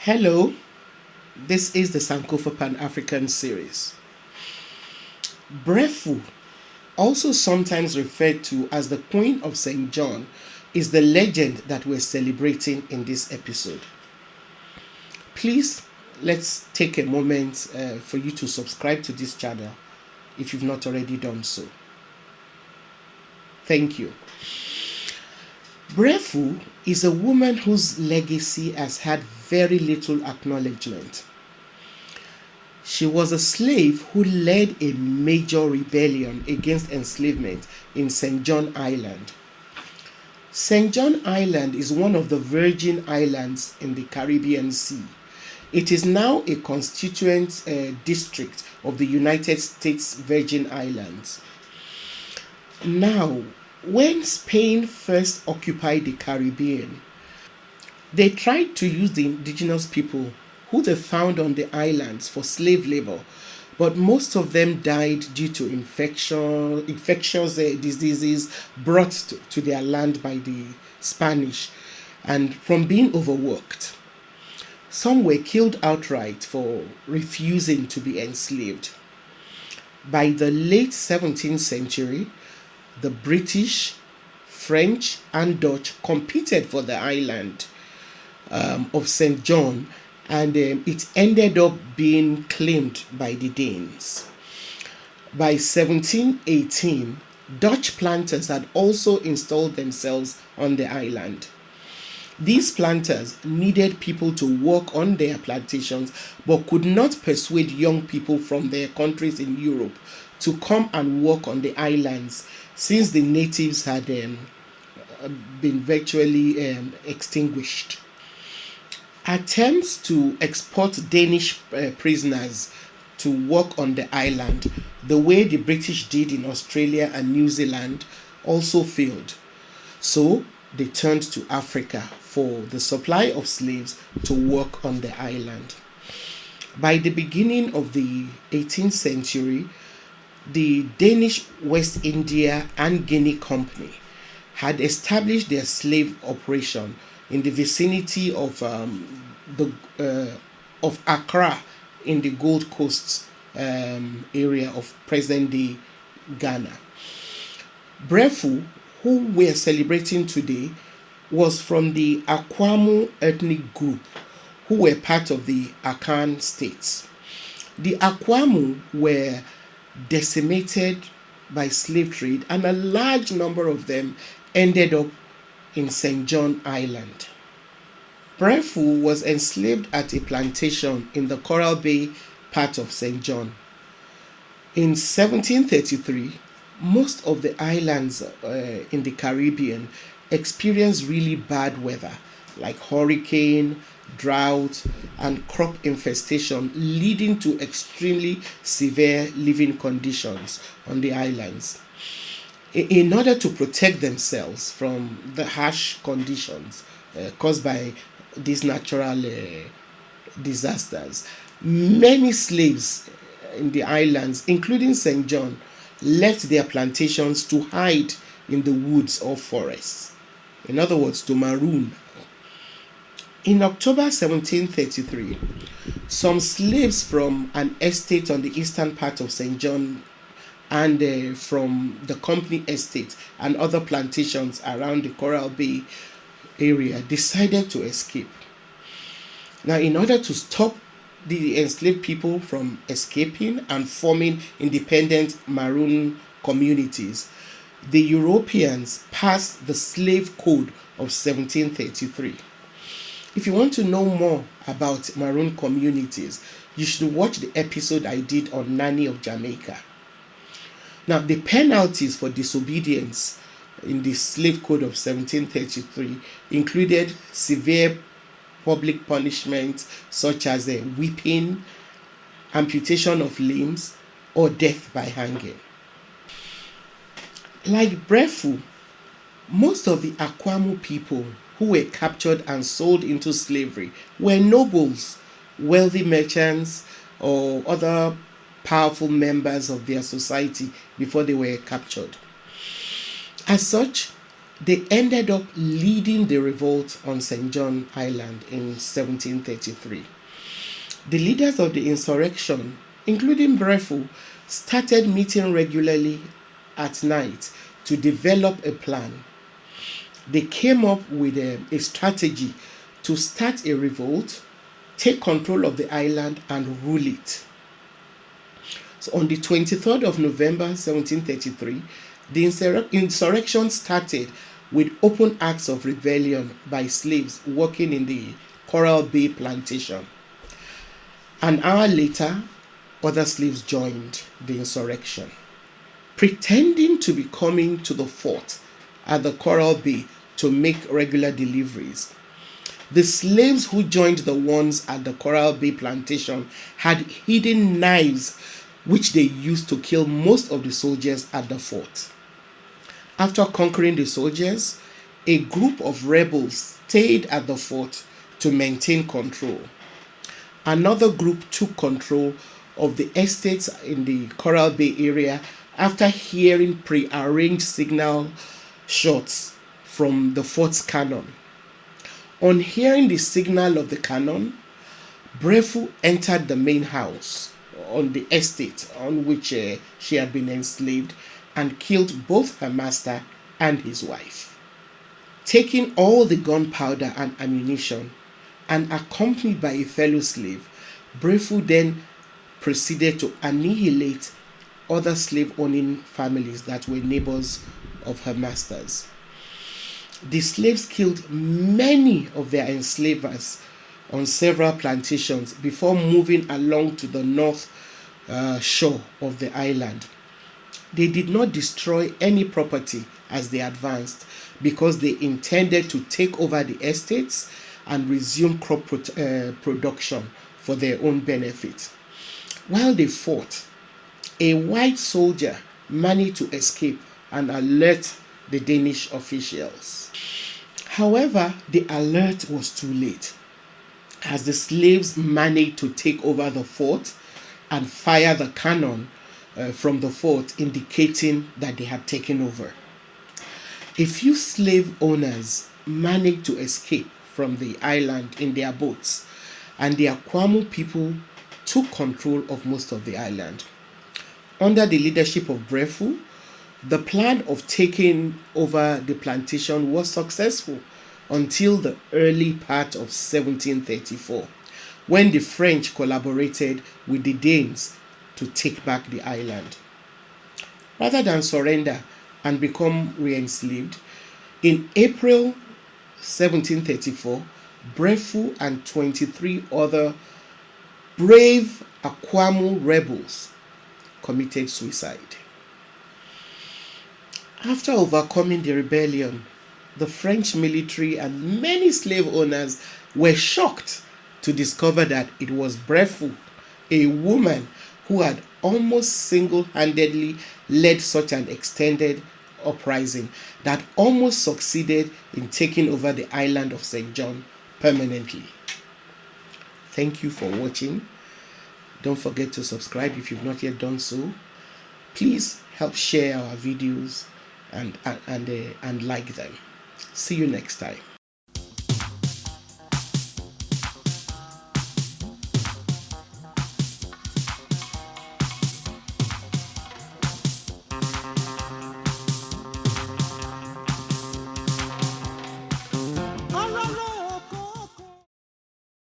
Hello, this is the Sankofa Pan African series. Breffu, also sometimes referred to as the Queen of St. John, is the legend that we're celebrating in this episode. Please, let's take a moment for you to subscribe to this channel if you've not already done so. Thank you. Breffu is a woman whose legacy has had very little acknowledgement. She was a slave who led a major rebellion against enslavement in St. John Island. St. John Island is one of the Virgin Islands in the Caribbean Sea. It is now a constituent district of the United States Virgin Islands. Now, when Spain first occupied the Caribbean, they tried to use the indigenous people who they found on the islands for slave labor, but most of them died due to infectious diseases brought to their land by the Spanish and from being overworked. Some were killed outright for refusing to be enslaved. By the late 17th century, the British, French, and Dutch competed for the island of St. John, and it ended up being claimed by the Danes. By 1718, Dutch planters had also installed themselves on the island. These planters needed people to work on their plantations but could not persuade young people from their countries in Europe to come and work on the islands since the natives had been virtually extinguished. Attempts to export Danish prisoners to work on the island, the way the British did in Australia and New Zealand, also failed. So they turned to Africa for the supply of slaves to work on the island. By the beginning of the 18th century, the Danish West India and Guinea Company had established their slave operation in the vicinity of Accra in the Gold Coast area of present-day Ghana. Breffu, who we are celebrating today, was from the Akwamu ethnic group who were part of the Akan states. The Akwamu were decimated by slave trade, and a large number of them ended up in St. John Island. Breffu was enslaved at a plantation in the Coral Bay part of St. John. In 1733, most of the islands in the Caribbean experienced really bad weather like hurricane, drought, and crop infestation, leading to extremely severe living conditions on the islands. In order to protect themselves from the harsh conditions caused by these natural disasters, many slaves in the islands, including St. John, left their plantations to hide in the woods or forests. In other words, to maroon. In October 1733, some slaves from an estate on the eastern part of St. John and from the company estate and other plantations around the Coral Bay area decided to escape. Now, in order to stop the enslaved people from escaping and forming independent maroon communities, the Europeans passed the Slave Code of 1733. If you want to know more about maroon communities, you should watch the episode I did on Nanny of Jamaica. Now, the penalties for disobedience in the Slave Code of 1733 included severe public punishment such as whipping, amputation of limbs, or death by hanging. Like Breffu, most of the Akwamu people who were captured and sold into slavery were nobles, wealthy merchants, or other powerful members of their society before they were captured. As such, They ended up leading the revolt on St. John Island in 1733. The leaders of the insurrection, including Breffu, started meeting regularly at night to develop a plan. They came up with a strategy to start a revolt, take control of the island, and rule it. So on the 23rd of November 1733, the insurrection started with open acts of rebellion by slaves working in the Coral Bay plantation. An hour later, other slaves joined the insurrection, pretending to be coming to the fort at the Coral Bay to make regular deliveries. The slaves who joined the ones at the Coral Bay plantation had hidden knives which they used to kill most of the soldiers at the fort. After conquering the soldiers, a group of rebels stayed at the fort to maintain control. Another group took control of the estates in the Coral Bay area after hearing pre-arranged signal shots from the fort's cannon. On hearing the signal of the cannon, Breffu entered the main house on the estate on which she had been enslaved and killed both her master and his wife. Taking all the gunpowder and ammunition and accompanied by a fellow slave, Breffu then proceeded to annihilate other slave-owning families that were neighbors of her masters. The slaves killed many of their enslavers on several plantations before moving along to the north shore of the island. They did not destroy any property as they advanced because they intended to take over the estates and resume crop production for their own benefit. While they fought, a white soldier managed to escape and alert the Danish officials. However, the alert was too late, as the slaves managed to take over the fort and fire the cannon from the fort, indicating that they had taken over. A few slave owners managed to escape from the island in their boats, and the Akwamu people took control of most of the island. Under the leadership of Breffu, the plan of taking over the plantation was successful until the early part of 1734, when the French collaborated with the Danes to take back the island. Rather than surrender and become re-enslaved, in April 1734, Breffu and 23 other brave Akwamu rebels committed suicide. After overcoming the rebellion, the French military and many slave owners were shocked to discover that it was Breffu, a woman who had almost single-handedly led such an extended uprising that almost succeeded in taking over the island of St. John permanently. Thank you for watching. Don't forget to subscribe if you've not yet done so. Please help share our videos and like them. See you next time.